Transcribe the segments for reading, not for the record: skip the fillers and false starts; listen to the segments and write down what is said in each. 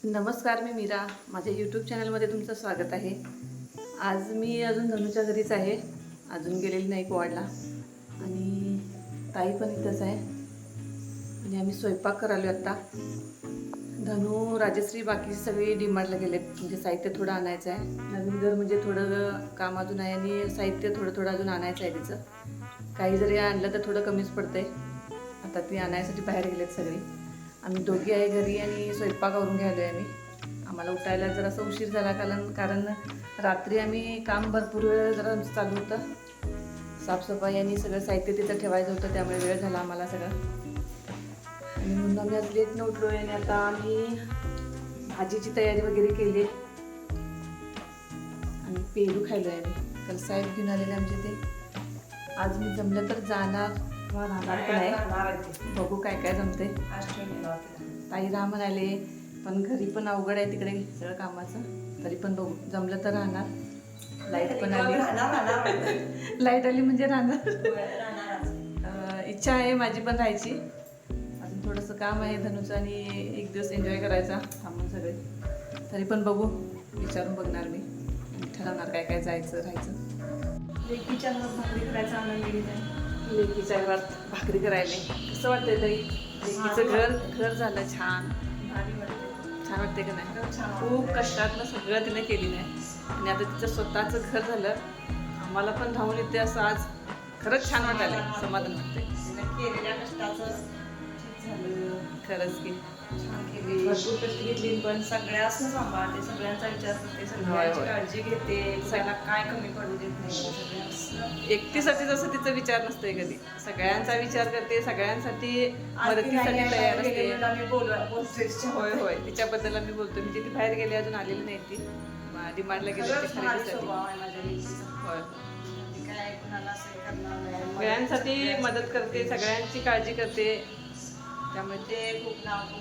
नमस्कार, मी मीरा. माझ्या यूट्यूब चॅनलमध्ये तुमचं स्वागत आहे. आज मी अजून धनुच्या घरीच आहे. अजून गेलेली नाही कोवाडला आणि ताई पण इथंच आहे आणि आम्ही स्वयंपाक करायलो आत्ता. धनु, राजश्री, बाकी सगळी डीमार्टला गेलेत. म्हणजे साहित्य थोडं आणायचं आहे. नवीन घर म्हणजे थोडं काम अजून आहे आणि साहित्य थोडं अजून आणायचं आहे तिचं. काही जरी आणलं तर थोडं कमीच पडतंय. आता ती आणायसाठी बाहेर गेलेत सगळी. आम्ही दोघी आहे घरी आणि स्वयंपाकावरून घ्यायलो आहे आम्ही. आम्हाला उठायला जरासा उशीर झाला कारण रात्री आम्ही काम भरपूर वेळ जरा चालू होतं. साफसफाई आणि सगळं साहित्य तिथं ठेवायचं होतं, त्यामुळे वेळ झाला आम्हाला सगळं. आणि म्हणून आम्ही आज लेट उठलो आहे आणि आता आम्ही भाजीची तयारी वगैरे केली आणि पेरू खायलो आहे आम्ही. तर साहेब घेऊन आलेले आमचे ते. आज मी जमलं तर जाणार किंवा राहणार पण आहे. बघू काय काय जमते. ताई राहा म्हणाले, पण घरी पण अवघड आहे तिकडे सगळं कामाचं. तरी पण बघू, जमलं तर राहणार. लाईट पण आली. लाईट आली म्हणजे राहणार. इच्छा आहे माझी पण राहायची. अजून थोडंसं काम आहे धनुचं आणि एक दिवस एन्जॉय करायचा थांबून सगळे. तरी पण बघू, विचारून बघणार मी आणि ठरवणार काय काय जायचं राहायचं. लेकीच्या घरात भाकरी करायचा आनंद घेत आहे. लेकीच्या घरात भाकरी करायला कसं वाटतंय ताई? लेकीचं घर झालं छान. छान वाटते का नाही? खूप कष्टातनं सगळं तिने केली नाही आणि आता तिचं स्वतःचं घर झालं. आम्हाला पण धावून येते असं आज. खरंच छान वाटायला, समाधान वाटते. केलेल्या कष्टाचं झालं. खरंच की छान केली, भरपूर कष्ट घेतली, पण सगळ्यांना सांभाळते, सगळ्यांचा विचार करते, सगळ्यांची काळजी घेते, सगळ्यांना काय कमी पडू देत नाही. एकटीसाठी जसं तिचा विचार नसते कधी. सगळ्यांचा विचार करते, सगळ्यांसाठी मदतीसाठी तयार असते. होय होय, तिच्याबद्दल आम्ही बोलतो. म्हणजे ती बाहेर गेली, अजून आलेली नाही. ती डिमांडला गेली खरेदीसाठी. होय, सगळ्यांसाठी मदत करते, सगळ्यांची काळजी करते. त्यामुळे ते खूप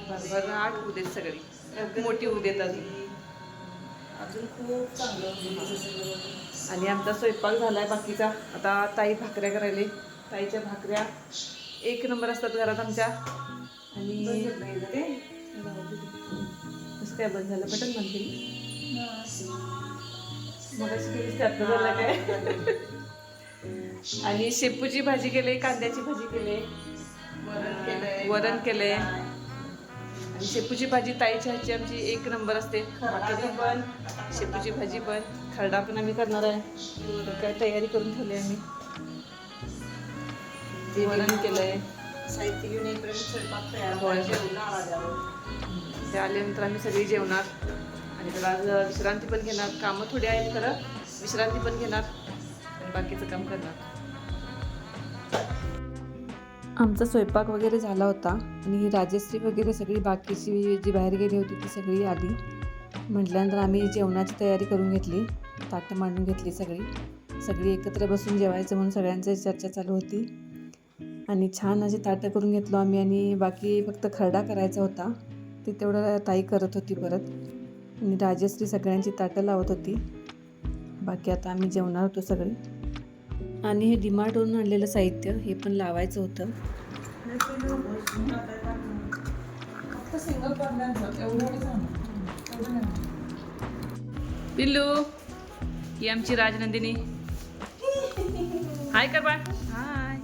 भरभराट होऊ देत, सगळी खूप मोठी होऊ देत अजून खूप चांगलं. आणि आमचा स्वयंपाक झालाय बाकीचा. आता ताई भाकऱ्या करायला. ताईच्या भाकऱ्या एक नंबर असतात घरात आमच्या. आणि कसं काय बंद झालं? बटन बंद केली मग केली त्यातलं झालं काय? आणि शेपूची भाजी केली, कांद्याची भाजी केली, वरण केले. आणि शेपूची भाजी ताईच्या हातची आमची एक नंबर असते. भाकरी पण, शेपूची भाजी पण, खरडा पण आम्ही करणार आहे. काय तयारी करून ठेवली आम्ही. वरण केलंय, साहित्य घेऊन येईपर्यंत स्वयंपाक तयार. ते आल्यानंतर आम्ही सगळी जेवणार आणि त्याला आज विश्रांती पण घेणार. कामं थोडी आहेत खरं, विश्रांती पण घेणार आणि बाकीचं काम करणार. आमचा स्वयंपाक वगैरे झाला होता आणि राजश्री वगैरे सगळी बाकीची जी बाहेर गेली होती ती सगळी आली. म्हटल्यानंतर आम्ही जेवणाची तयारी करून घेतली, ताटं मांडून घेतली. सगळी एकत्र बसून जेवायचं म्हणून सगळ्यांची चर्चा चालू होती आणि छान अशी ताटं करून घेतलो आम्ही. आणि बाकी फक्त खरडा करायचा होता, ते तेवढं ताई करत होती परत. आणि राजश्री सगळ्यांची ताटं लावत होती. बाकी आता आम्ही जेवणार होतो सगळे. आणि हे डीमार्टवरून आणलेलं साहित्य हे पण लावायचं होतं. पिल्लू, ही आमची राजनंदिनी. हाय कर बाळ. हाय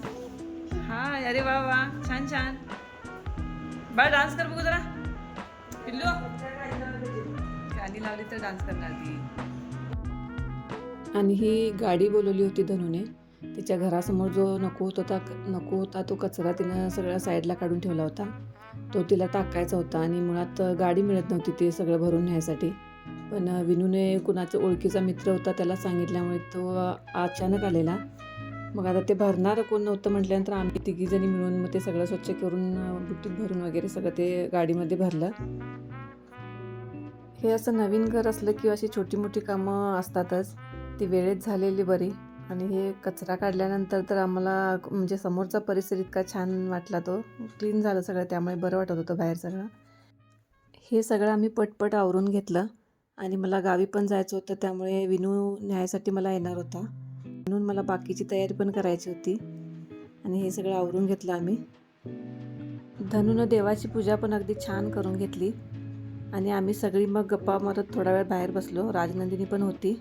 हाय. अरे वा वा, छान छान. बाळ डान्स कर बघू जरा. पिल्लू, गाणी लावली तर डान्स करणार ती. आणि ही गाडी बोलवली होती धनुने. तिच्या घरासमोर जो नको होता तो कचरा तिनं सगळ्या साईडला काढून ठेवला होता. तो तिला टाकायचा होता आणि मुळात गाडी मिळत नव्हती ते सगळं भरून न्यायसाठी. पण विनूने कुणाचा ओळखीचा मित्र होता त्याला सांगितल्यामुळे तो अचानक आलेला. मग आता ते भरणार कोण नव्हतं म्हटल्यानंतर आम्ही तिघीजणी मिळून मग ते सगळं स्वच्छ करून बुट्टीत भरून वगैरे सगळं ते गाडीमध्ये भरलं. हे असं नवीन घर असलं किंवा अशी छोटी मोठी कामं असतातच, ती वेळेत झालेली बरी. आणि हे कचरा काढल्यानंतर तर आम्हाला म्हणजे समोरचा परिसर इतका छान वाटला, तो क्लीन झालं सगळं, त्यामुळे बरं वाटत होतं बाहेर सगळं. हे सगळं आम्ही पटपट आवरून घेतलं आणि मला गावी पण जायचं होतं, त्यामुळे विनू न्यायसाठी मला येणार होता म्हणून मला बाकीची तयारी पण करायची होती. आणि हे सगळं आवरून घेतलं आम्ही. धनूनं देवाची पूजा पण अगदी छान करून घेतली. आणि आम्ही सगळी मग गप्पा मारत थोडा वेळ बाहेर बसलो. राजनंदिनी पण होती,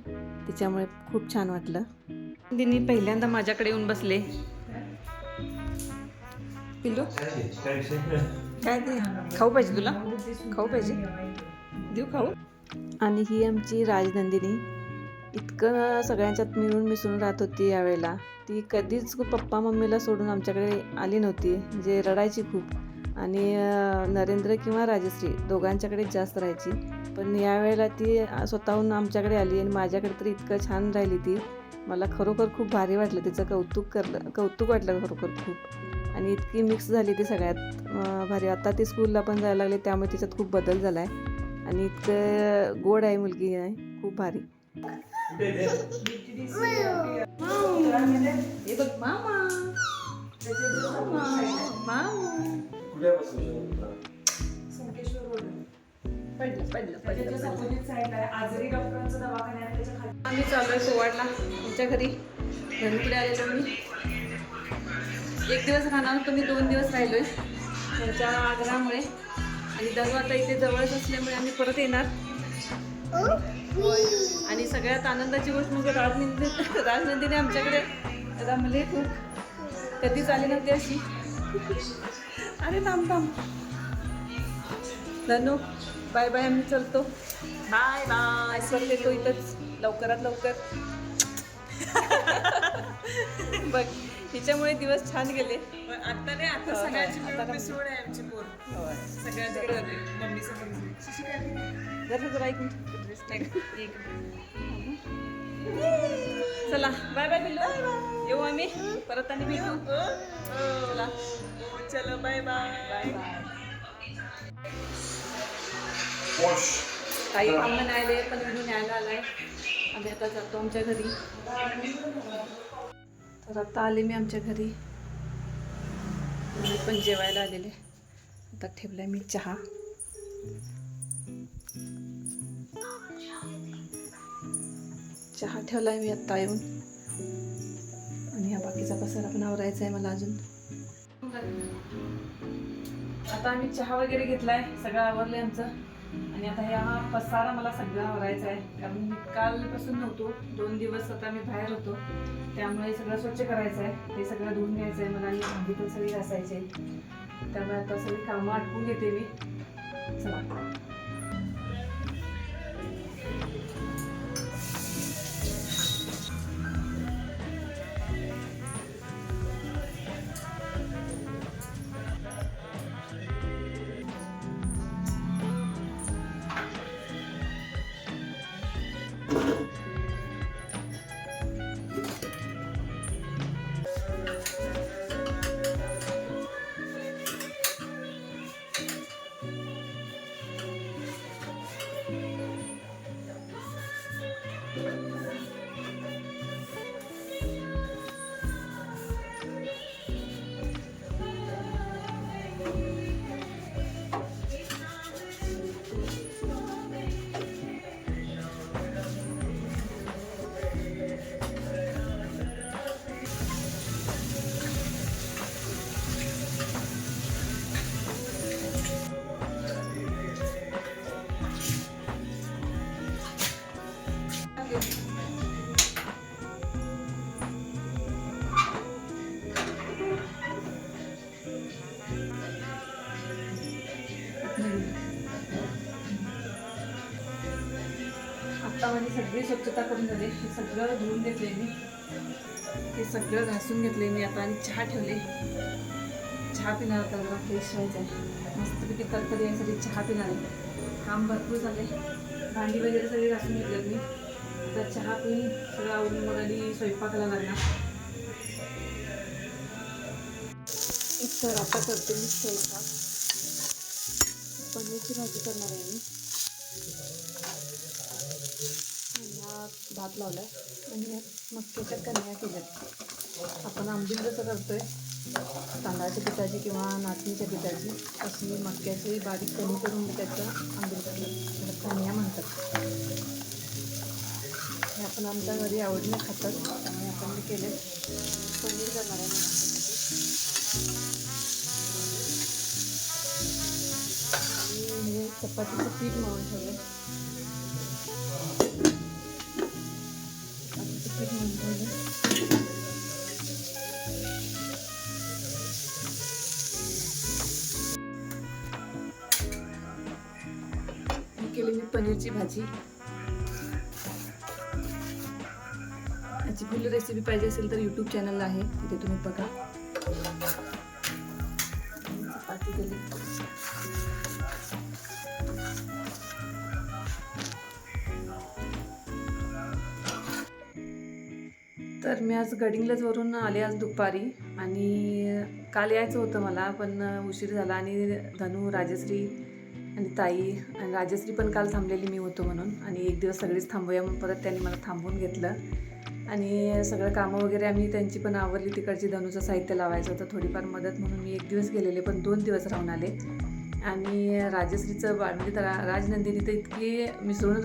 तिच्यामुळे खूप छान वाटलं. नंदिनी पहिल्यांदा माझ्याकडे येऊन बसले. पिल्लू काय ते खाऊ पाहिजे तुला? खाऊ पाहिजे? देऊ खाऊ? आणि ही आमची राजनंदिनी इतकं सगळ्यांच्यात मिळून मिसळून राहत होती यावेळेला. ती कधीच पप्पा मम्मीला सोडून आमच्याकडे आली नव्हती, म्हणजे रडायची खूप. आणि नरेंद्र किंवा राजश्री दोघांच्याकडेच जास्त राहायची. पण यावेळेला ती स्वतःहून आमच्याकडे आली आणि माझ्याकडे तर इतकं छान राहिली ती. मला खरोखर खूप भारी वाटलं, तिचं कौतुक वाटलं खरोखर खूप. आणि इतकी मिक्स झाली ती सगळ्यात भारी. आता ती स्कूलला पण जायला लागली, त्यामुळे तिच्यात खूप बदल झाला आहे. आणि इतकं गोड आहे मुलगी आहे, खूप भारी. हे बघ मामा आम्ही चालू आहे सोवाडला तुमच्या घरी. घरीकडे आलेलो मी. एक दिवस राहणार होतो मी, 2 दिवस राहिलोय त्यांच्या आग्रहामुळे. आणि दररोज आता इथे जवळच असल्यामुळे आम्ही परत येणार. आणि सगळ्यात आनंदाची गोष्ट म्हणजे राजनंदिनी आमच्याकडे रमले खूप. कधीच आली नव्हती अशी. अरे थांब धनू, बाय बाय. आम्ही चलतो. Bye bye. परत येतो इथंच लवकरात लवकर. बघ हिच्यामुळे दिवस छान गेले. आता नाही, आता सगळ्यांची मिळून मिसळून आहे आमची पोर. सगळ्यांकडे मम्मी जरा ऐकून चला बाय बाय पिल्लू. येऊ आम्ही परत आणि भेटू. चला चलो बाय बाय. काही काम नाही पण विनू न्यायला आलाय. आम्ही आता जातो आमच्या घरी. तर आता आले मी आमच्या घरी. मी पण जेवायला आलेले. आता ठेवलाय मी चहा. चहा ठेवलाय मी आत्ता येऊन. आणि हा बाकीचा पसारा पण आवरायचा आहे मला अजून. आता आम्ही चहा वगैरे घेतलाय, सगळं आवरलंय आमचं. आणि आता हा पसारा मला सगळं आवरायचा आहे, कारण मी कालपासून नव्हतो. 2 दिवस आता मी बाहेर होतो, त्यामुळे सगळं स्वच्छ करायचं आहे. ते सगळं धुवून घ्यायचं आहे मला. आणि भांडी पण सगळी घासायची, त्यामुळे आता सगळी कामं आटपून घेते मी. चला आता माझी सगळी स्वच्छता करून झाली. हे सगळं धुवून घेतले मी, हे सगळं घासून घेतले मी आता. आणि चहा ठेवले. चहा पिणार होता, जरा फ्रेश व्हायचं आहे. मस्तपैकी तरतरी यायसाठी चहा पिणार आहे. काम भरपूर झाले. भांडी वगैरे सगळी घासून घेतलेत मी. आता चहा पिऊन सगळं आवडून मग आणि स्वयंपाकाला लागणार. तर आता करते मी स्वयंपाक. पनीरची भाजी करणार आहे मी. भात लावलाय आणि मक्याच्या कण्या केल्यात. आपण आंबील जसं करतोय तांदळाच्या पिठाची किंवा नाचणीच्या पिठाची, अशी मक्याची बारीक कणी करून त्याचं आंबील करतात, त्याला कण्या म्हणतात. हे आपण आमच्या घरी आवडीने खातात, त्यामुळे आपण ते केले. पनीर करणार आहे आणि हे चपातीचं पीठ मळून ठेवलं. चपातीचं पीठ मळून ठेवलं. केली मी पनीरची भाजी. याची फुल रेसिपी पाहिजे असेल तर यूट्यूब चॅनल आहे, तिथे तुम्ही बघा. चपाती केली. तर मी आज गडिंग्लज वरून आले आज दुपारी, आणि काल यायचं होतं मला, पण उशीर झाला. आणि धनू, राजश्री आणि ताई, आणि राजश्री पण काल थांबलेली मी होतो म्हणून, आणि एक दिवस सगळीच थांबूया म्हणून परत त्यांनी मला थांबवून घेतलं. आणि सगळं कामं वगैरे आम्ही त्यांची पण आवरली. तिकडची धनूचं साहित्य लावायचं होतं, थोडीफार मदत म्हणून मी एक दिवस गेलेले, पण 2 दिवस राहून आले. आणि राजश्रीचं बाळ म्हणजे राजनंदिनी तर इतकी मिसळून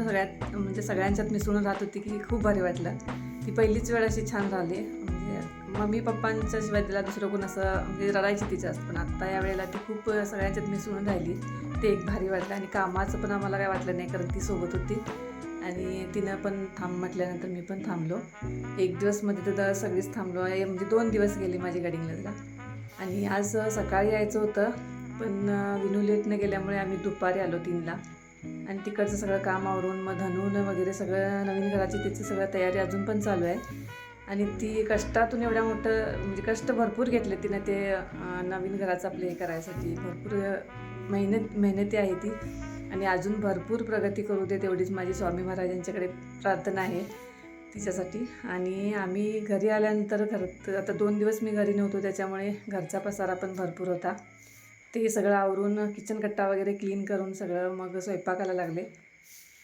म्हणजे सगळ्यांच्यात मिसळून राहत होती की खूप भारी वाटलं. ती पहिलीच वेळ अशी छान राहिली. म्हणजे मम्मी पप्पांच्या शिवाय तिला दुसरं कोण असं म्हणजे रडायची तिच्यात, पण आत्ता या वेळेला ती खूप सगळ्यांच्यात मिसळून राहिली. ते एक भारी वाटलं. आणि कामाचं पण आम्हाला काय वाटलं नाही, कारण ती सोबत होती. आणि तिनं पण थांब म्हटल्यानंतर मी पण थांबलो. एक दिवस मध्ये तर सगळीच थांबलो. म्हणजे 2 दिवस गेली माझी गडिंग्लजला. आणि आज सकाळी यायचं होतं, पण विनू लेटनं गेल्यामुळे आम्ही दुपारी आलो 3ला. आणि तिकडचं सगळं काम आवरून मग धनून वगैरे सगळं नवीन घराची त्याची सगळं तयारी अजून पण चालू आहे. आणि ती कष्टातून एवढ्या मोठं म्हणजे कष्ट भरपूर घेतले तिनं ते नवीन घराचं आपलं हे करायसाठी. भरपूर मेहनती आहे ती, आणि अजून भरपूर प्रगती करू दे तेवढीच माझी स्वामी महाराजांच्याकडे प्रार्थना आहे तिच्यासाठी. आणि आम्ही घरी आल्यानंतर घरात आता 2 दिवस मी घरी नव्हतो, त्याच्यामुळे घरचा पसारा पण भरपूर होता. ते सगळं आवरून किचन कट्टा वगैरे क्लीन करून सगळं मग स्वयंपाकाला लागले.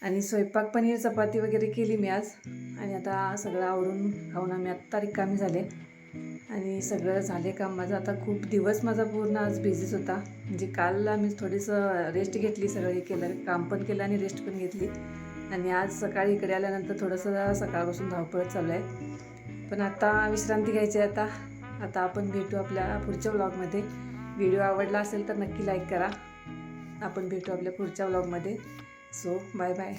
आणि स्वयंपाक पनीर चपाती वगैरे केली मी आज. आणि आता सगळं आवरून खाऊन आम्ही आत्ता रिकामी झाले. आणि सगळं झाले काम माझं. आता खूप दिवस माझा पूर्ण आज बिझीच होता. म्हणजे काल आम्ही थोडीसं रेस्ट घेतली, सगळं हे केलं, काम पण केलं आणि रेस्ट पण घेतली. आणि आज सकाळी इकडे आल्यानंतर थोडंसं सकाळपासून धावपळत चालू आहे, पण आता विश्रांती घ्यायची आहे. आता आपण भेटू आपल्या पुढच्या व्लॉगमध्ये. व्हिडिओ आवडला असेल तर नक्की लाईक करा. आपण भेटू आपल्या पुढच्या व्लॉगमध्ये. So bye bye.